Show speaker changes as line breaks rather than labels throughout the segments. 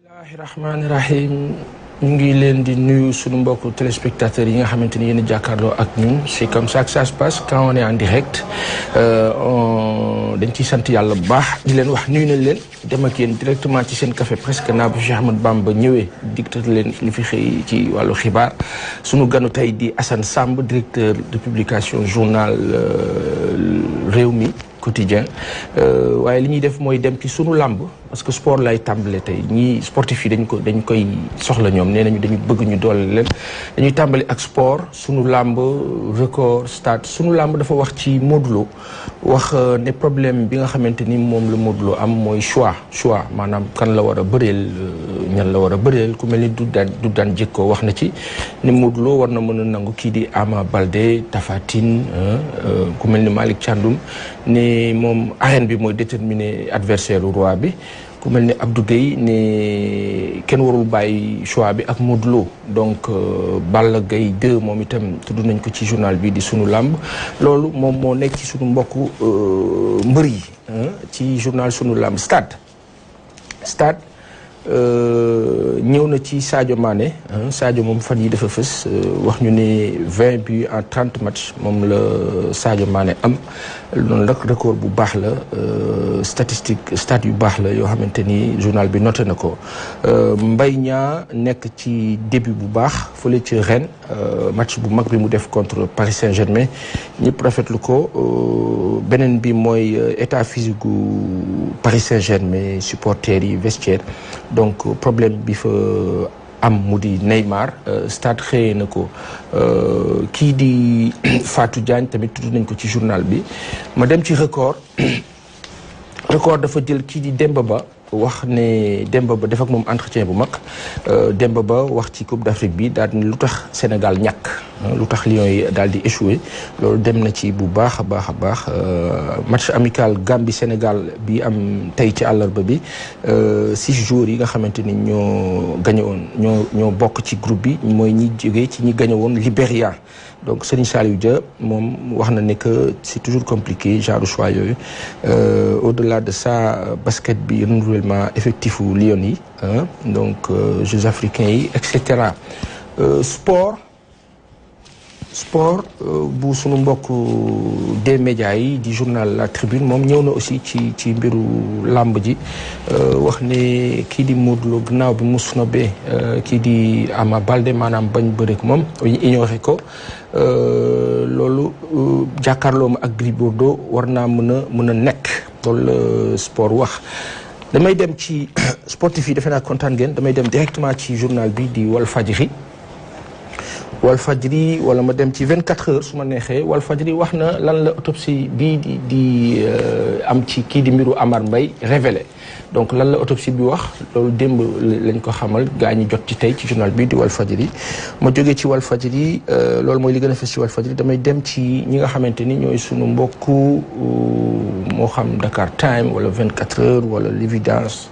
bismillahi rahmaani rahim ñu ngi leen di nuyu suñu mbokku téléspectateurs yi nga xamante ni yéen a jàkkaarloo ak ñun c'est comme ça que ça se passe quand on est en direct dañ ciy sant yàlla bu baax di leen wax nuyu nañ leen dem ak yéen directement ci seen café presque naa bu Cheikh Ahmadou Bamba ñëwee dicté leen li fi xëy ci wàllu xibaar sunu ganu tey di Assane Samb directeur de publication journal Rewmi quotidien waaye li ñuy def mooy dem ci sunu làmb parce que sport lay tàmbale tey ñii sportif yi dañ koy soxla ñoom nee nañu dañu bëgg ñu doole leen dañuy tàmbali ak sport sunu làmb record stade sunu làmb dafa wax ci Modou Lo wax ne problème bi nga xamante ni moom la Modou Lo am mooy choix maanaam kan la war a bëreel ñan la war a bëreel ku mel ni du daan jëkkoo wax na ci ne Modou Lo war na mën a nangu kii di Ama Baldé Tapha Tine ku mel ni Malick Thiandoum ne moom arène bi mooy déterminer adversaire u roi bi ku mel ni Abdou Gueye ne kenn warul bàyyi choix bi ak Modou Lo donc Balla Gaye 2 moom itam tudd nañ ko ci journal bi di sunu làmb loolu moom moo nekk ci sunu mbokku mbër yi ci journal sunu làmb stade ñëw na ci Sadio Mané Sadio moom fan yi dafa fës wax ñu ne 20 buts en 30 matchs moom la Sadio Mané am loolu nag record bu baax la stat yu baax la yoo xamante ni journal bi noté na ko Mbaye Niang nekk ci début bu baax fële ci Rennes match bu mag bi mu def contre Paris Saint-Germain ñëpp rafetlu ko beneen bi mooy état physique gu Paris Saint-Germain supporters yi vestiaire donc problème bi fa am mu di Neymar stade xëyee na ko kii di Fatou Diagne tamit tudd nañ ko ci journal bi ma dem ci record dafa jël kii di Demba Ba wax ne Demba Ba def ak moom entretien bu mag Demba Ba wax ci Coupe d'Afrique bi daal ni lu tax Sénégal ñàkk lu tax Lions yi daal di échoué loolu dem na ci bu baax a baax match amical Gambie Sénégal bi am tey ci àllarba bi 6 jours yi nga xamante ni ñoo gañe woon ñoo bokk ci groupe bi mooy ñi jógee ci ñi gañe woon Libéria donc Serigne Saliou Dia moom wax na ne que c'est toujours compliqué genre choix yooyu au-delà de ça basket bi renouvellement effectif u Lions yi donc Jeux africains yi et cetera sport bu sunu mbokk des médias yi di journal La Tribune moom ñëw na aussi ci mbiru làmb ji wax ne kii di Modou Lo gannaaw bi mu snobee kii di Ama Baldé maanaam bañ bëreek moom ignoré ko loolu jàkkaarloo ma ak Gris Bordeaux war naa mën a nekk loolu la sport wax damay dem ci sportif yi defe naa kontaan ngeen damay dem directement ci journal bi di Walfadjri wala ma dem ci 24 heures su ma neexee Walfadjri wax na lan la autopsie bii di am ci kii di mbiru Amar Mbaye révélé donc lan la autopsie bi wax loolu démb lañ ko xamal gaa ñi jot ci tey ci journal bi di Walfadjri ma jógee ci Walfadjri loolu mooy li gën a fës ci Walfadjri damay dem ci ñi nga xamante ni ñooy sunu mbokku moo xam Dakar Time wala 24 heures wala l'évidence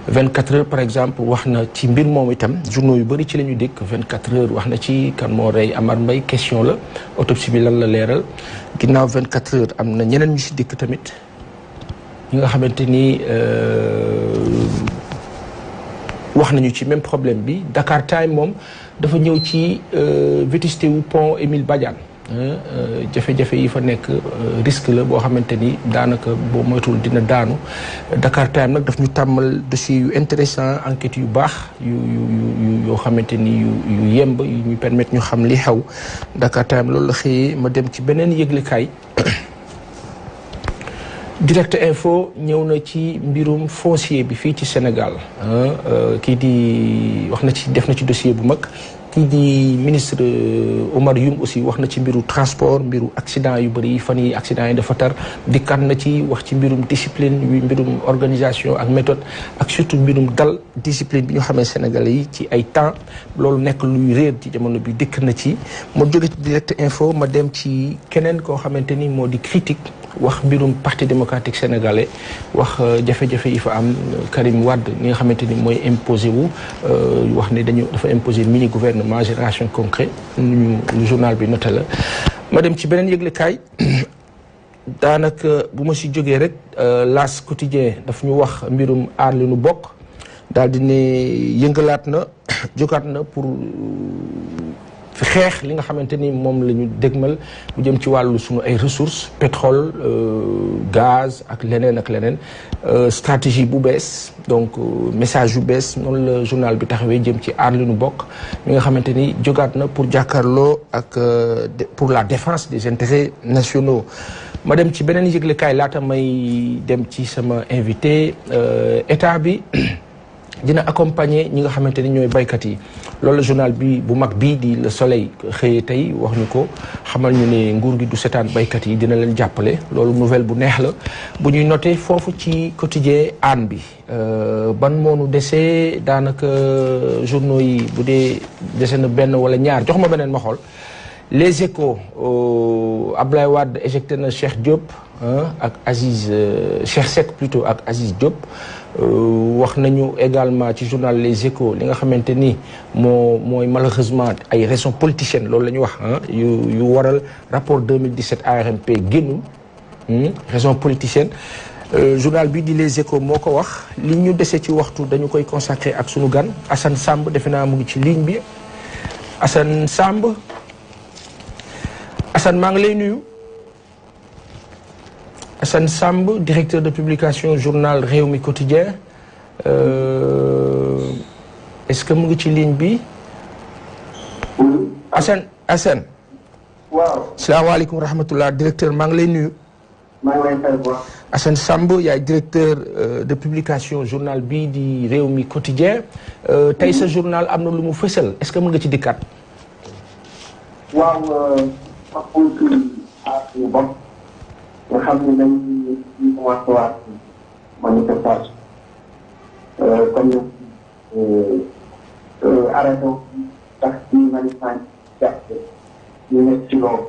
24 heures par exemple wax na ci mbir moom itam journaux yu bëri ci la ñu dégg 24 heures wax na ci kan moo rey Amar Mbaye question la autopsie bi lan la leeral ginnaaw 24 heures am na ñeneen ñu si dégg tamit ñi nga xamante ni wax nañu ci même problème bi Dakar Time moom dafa ñëw ci vétusté wu pont Émile Badiane jafe-jafe yi fa nekk risque la boo xamante ni daanaka boo moytuwul dina daanu Dakar Time nag daf ñu tàmmal dossier yu intéressant enquête yu baax yoo xamante ni yu yemb yu ñu permettre ñu xam li xew Dakar Time loolu la xëyee ma dem ci beneen yëglekaay Direct Info ñëw na ci mbirum foncier bi fii ci Sénégal kii di wax na ci def na ci dossier bu mag kii di ministre Omar Youm aussi wax na ci mbiru transport mbiru accident yu bëri fan yi accident yi dafa tar dikkat na ci wax ci mbirum discipline mbirum organisation ak méthode ak surtout mbirum dal discipline bi ñu xamee Sénégalais yi ci ay temps loolu nekk luy réer ci jamono bi dikk na ci ma jóge ci Direct Info ma dem ci keneen koo xamante ni moo di critique wax mbirum parti démocratique sénégalais wax jafe-jafe yi fa am Karim Wade ni nga xamante ni mooy imposé wu wax ne dafa imposé mini gouvernement génération concret ñu journal bi noté la ma dem ci beneen yëglekaay daanaka bu ma si jógee rek L'As quotidien daf ñu wax mbirum aar li nu bokk daal di ne yëngalaat na jógaat na pour xeex li nga xamante ni moom la ñu dégmal mu jëm ci wàllu sunu ay ressources pétrole gaz ak leneen stratégie bu bees donc message yu bees noonu la journal bi taxawee jëm ci aar li nu bokk mi nga xamante ni jógaat na pour jàkkaarloo ak pour la défense des intérêts nationaux. ma dem ci beneen yëglekaay laata may dem ci sama invité état bi dina accompagner ñi nga xamante ni ñooy baykat yi loolu journal bi bu mag bii di Le Soleil xëyee tey wax ñu ko xamal ñu ne nguur gi du seetaan baykat yi dina leen jàppale loolu nouvelle bu neex la bu ñuy noté foofu ci quotidien Hann bi ban moonu desee daanaka journaux yi bu dee dese na benn wala ñaar jox ma beneen ma xool Les Échos Abdoulaye Wade éjecté na Cheikh Diop ak Aziz Cheikh Seck plutôt ak Aziz Diop wax nañu également ci journal Les Échos li nga xamante ni mooy malheureusement ay raisons politiciennes loolu la ñu wax yu waral rapport 2017 ARMP génnul raison politicienne journal bi di Les Échos moo ko wax li ñu dese ci waxtu dañu koy consacré ak sunu gan Assane Samb defe naa mu ngi ci ligne bi Assane Samb Assane maa ngi lay nuyu Assane Samb directeur de publication journal Rewmi Quotidien est-ce que mu ngi ci ligne bi Assane
waaw
salaamaaleykum wa rahmatullah directeur maa ngi lay nuyu
maa ngi lay fay bu
Assane Samb yaay directeur de publication journal bii di Rewmi Quotidien tey sa journal am na lu mu fësal est-ce que mën nga ci dikkaat
waaw wax tuuti suñu bopp nga xam ne dañ ñu commencé waat manifestation comme arrêté tax ci manifestation jàpp ñu nekk ci loolu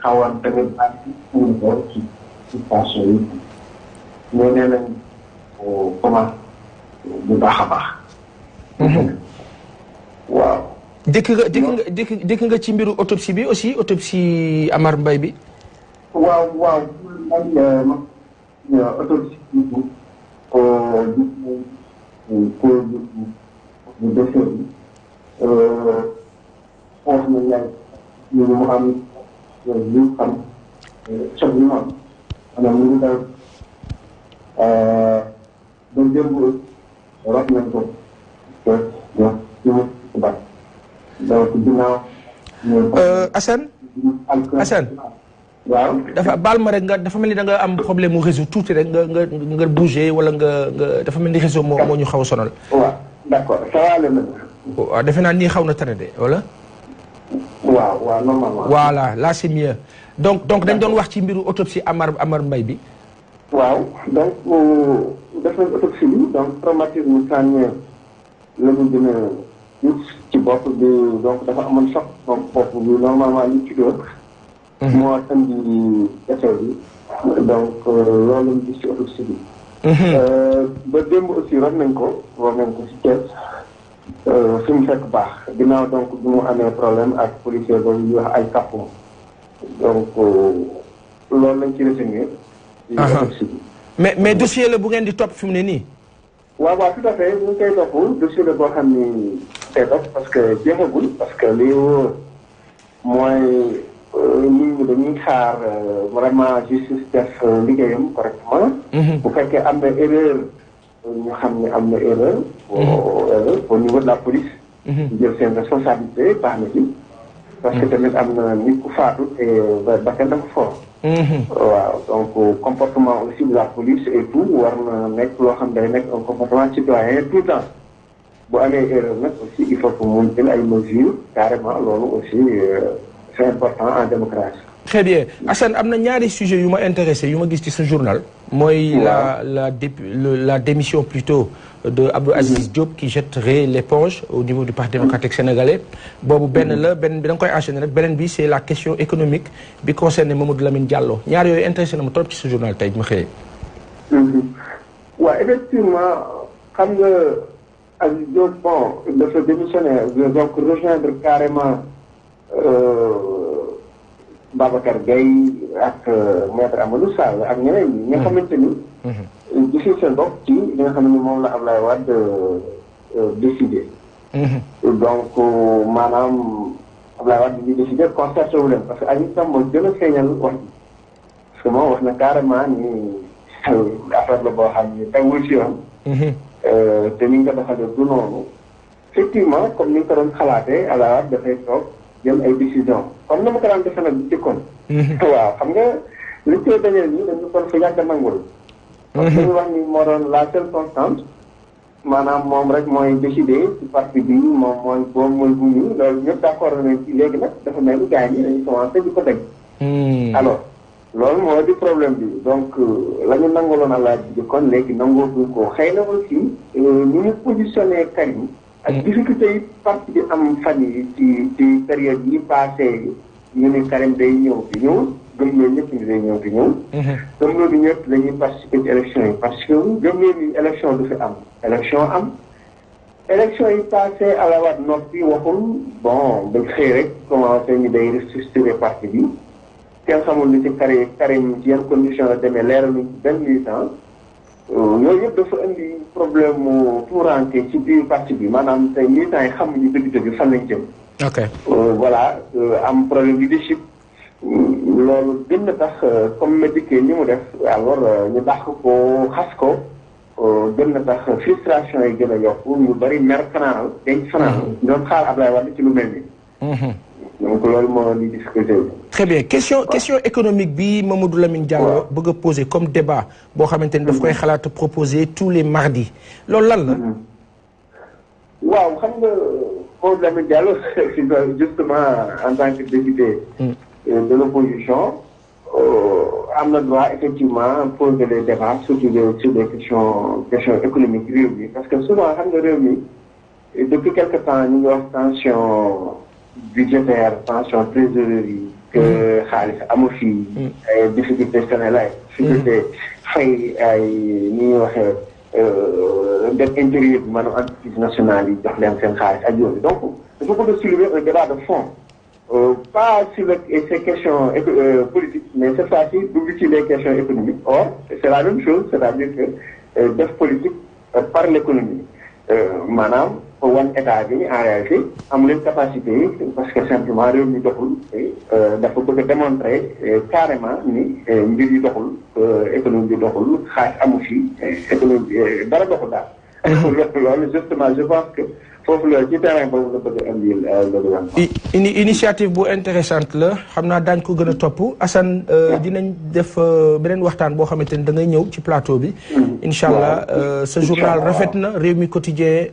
xawoon tamit bàyyi ñu ko ci station yi mais nee nañ commencé bu baax a baax waaw
dëkk nga ci mbiru autopsie bi aussi autopsie Amar Mbaye bi
waaw man autopsie bi ko bu décès bi wax na ñaay ñu mu am lu xam choc bi mu am maanaam ñu ngi daw ba démb wax nañ ko donc ginnaaw
Assane
waaw
dafa baal ma rek dafa mel ni da nga am problème mu réseau tuuti rek nga bouger wala nga dafa mel ni réseau moo ñu xaw a sonal.
waaw d'accord ça va le
waaw defe naa nii xaw na tane de wala.
waaw normalement.
voilà là c'est mieux donc dañ doon wax ci mbiru autopsie Amar Mbaye bi.
waaw donc def nañ autopsie bi donc traumatisme crânien la ñu gën a ci bopp bi donc dafa amoon choc donc bopp bi normalement li ci doon. moo indi décès bi donc loolu lañ gis ci autopsie bi. ba démb aussi war nañ ko ci Thiès fi mu fekk baax ginnaaw donc bi mu amee problème ak policier boobu ñuy wax ay capon donc loolu lañ ci retenir. ci autopsie bi.
mais dossier la bu ngeen di topp fi mu ne nii.
waaw tout à fait bu ñu koy topp dossier la boo xam ni tey topp parce que jeexagul parce que lii mooy nit ñi dañuy xaar vraiment justice def liggéeyam correctement. bu fekkee am na erreur ñu xam ne am na erreur. au niveau de la police. jël seen responsabilité baax na ci. parce que tamit am na nit ku faatu te bakkan dafa fort. waaw donc comportement aussi de la police et tout war na nekk loo xam day nekk un comportement citoyen tout le temps bu amee erreur nag aussi il faut que mu jël ay mesures carrément loolu aussi c'est important en démocratie.
Très bien Assane am na ñaari sujets yu ma intéressé yu ma gis ci sa journal. mooy la démission plutôt de Abdou Aziz Diop qui jetterait l'éponge au niveau du Parti démocratique sénégalais. boobu benn la benn bi da nga koy enchaîner rek beneen bi c'est la question économique bi concerne Mamadou Lamine Diallo ñaar yooyu intéressé na ma trop ci sa journal tey ma xëyee.
waaw effectivement xam nga Aziz Diop bon dafa démissionner donc rejoindre carrément. Babacar Gueye ak maître Amadou Sall ak ñeneen ñi nga xamante ni gisul seen bopp ci li nga xam ne moom la Ablaye Wade décidé. donc maanaam Ablaye Wade bi décidé concerté wu leen parce que Aliou Sam moo gën a feeñal wax ji parce que moom wax na carrément ni affaire la boo xam ni tegul ci yoon. te ni nga ko doxalee du noonu. effectivement comme ni nga ko doon xalaatee Ablaye Wade dafay toog jël ay décision comme na ma ko daan defee nag bu jëkkoon. waaw xam nga li koy dañeel nii dañu kon fa yàgg a nangul. parce que ñu wax ni moo doon la seule constante. maanaam moom rek mooy décidé ci parti bi moom mooy boobu mooy bu ñu loolu ñëpp d'accord nañ ci léegi nag dafa mel ni gars yi dañuy commencé di ko teg. alors loolu moo di problème bi donc la ñu nanguloon a laaj bi kon léegi nangootuñ ko xëy na aussi ni ñu positionné Karim ak difficulté yi parti bi am fan yi ci période yi passé ñu ne Karim day ñëw fi ñëw gëm loolu ñëpp ni day ñëw fi ñëw gëm loolu ñëpp dañuy participer ci élection yi parce que gëm loolu ni élection du fi am élection yi passé Ablaye Wade noppi waxul bon dañ xëy rek commencé ni day restructurer parti bi kenn xamul ni ci Karim ci yan condition la demee leeraluñ ci benn militant yooyu yëpp dafa indi problème mu tuurante ci biir parti bi maanaam tey militants yi xamuñu dëgg-dëgg fan lañ jëm. ok voilà am problème leadership loolu gën na tax comme Madické ni mu def alors ñu dàq ko xas ko gën na tax frustration yi gën a yokku ñu bëri mer fanaanal denc fanaanal doon xaar Ablaye Wade ci lu mel ni donc loolu moo di difficulté bi.
très bien question économique bi Mamadou Lamine Diallo bëgg a poser comme débat boo xamante ni daf koy xalaat proposer tous les mardis loolu lan la.
waaw xam nga Mamadou Lamine Diallo justement en tant que député de l'opposition am na droit effectivement poser les débats surtout sur des questions économiques réew mi parce que souvent xam nga réew mi depuis quelque temps ñu ngi wax tension budgétaire tension trésorerie que xaalis amu fi ay difficulté Sénégal difficulté fay ay ni ñuy waxee dette intérieure bi maanaam entreprise nationale yi jox leen seen xaalis ak yooyu donc dafa ko de soulever un débat de fond pas sur ces questions politiques mais cette fois-ci dugg ci les questions économiques or c'est la même chose c'est-à-dire que def politique par l'économie maanaam wan état bi en réalité am leen capacité yi parce que simplement réew mi doxul dafa bëgg a démontrer carrément ni mbir yi doxul économie bi doxul xaalis amu fi économie bi dara doxul daal. loolu justement je pense que foofu la ci terrain boobu la bëgg a indi le gouvernement.
initiative bu intéressante la xam naa daañu ko gën a topp Assane dinañ def beneen waxtaan boo xamante ni da ngay ñëw ci plateau bi. incha allah sa journal rafet na Rewmi Quotidien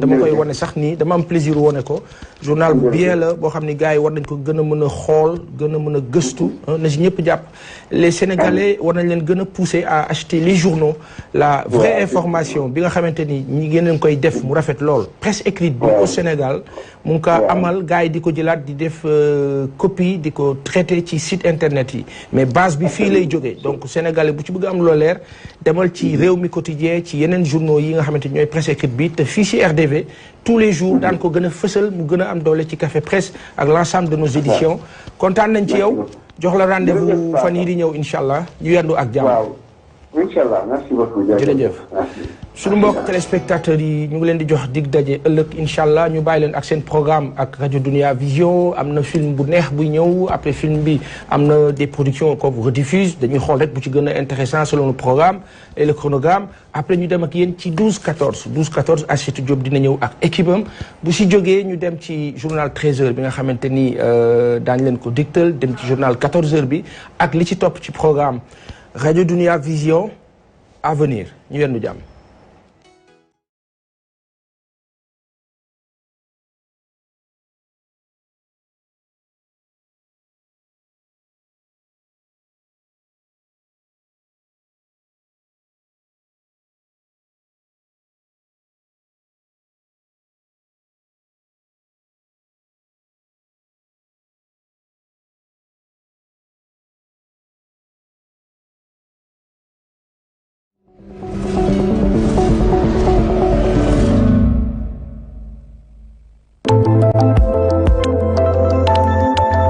dama koy wane sax nii dama am plaisir wane ko. journal bu bien la boo xam ni gars yi war nañ ko gën a mën a xool gën a mën a gëstu na si ñëpp jàpp. les Sénégalais war nañ leen gën a pousser à acheter les journaux la vraie information bi nga xamante ni ñi gën leen koy def mu rafet lool. presse écrite bi au Sénégal mu ngi ko amal gars yi di ko jëlaat di def copie di ko traité ci site internet yi mais base bi fii lay jógee donc Sénégalais bu ci bëgg am loo leer demal ci Rewmi Quotidien ci yeneen journaux yi nga xamante ni ñooy presse écrite bi te fii ci RDV tous les jours daan ko gën a fësal mu gën a am doole ci Café Presse ak l'ensemble de nos éditions kontaan nañ ci yow jox la rendez-vous fan yii di ñëw incha allah ñu yendu ak jàmm.
Inch'Allah, merci beaucoup.
jërëjëf suñu mbokk téléspectateurs yi ñu ngi leen di jox dig daje ëllëg incha allah ñu bàyyi leen ak seen programme ak rajo Dunia Vision am na film bu neex buy ñëw après film bi am na des productions qu'on vous rediffuse dañuy xool rek bu ci gën a intéressant selon le programme et le chronogramme après ñu dem ak yéen ci 12-14 Aïssatou Diop dina ñëw ak équipe am bu si jógee ñu dem ci journal 13h bi nga xamante ni daañu leen ko digtal dem ci journal 14h bi ak li ci topp ci programme rajo Dunia Vision à venir ñu yendu jàmm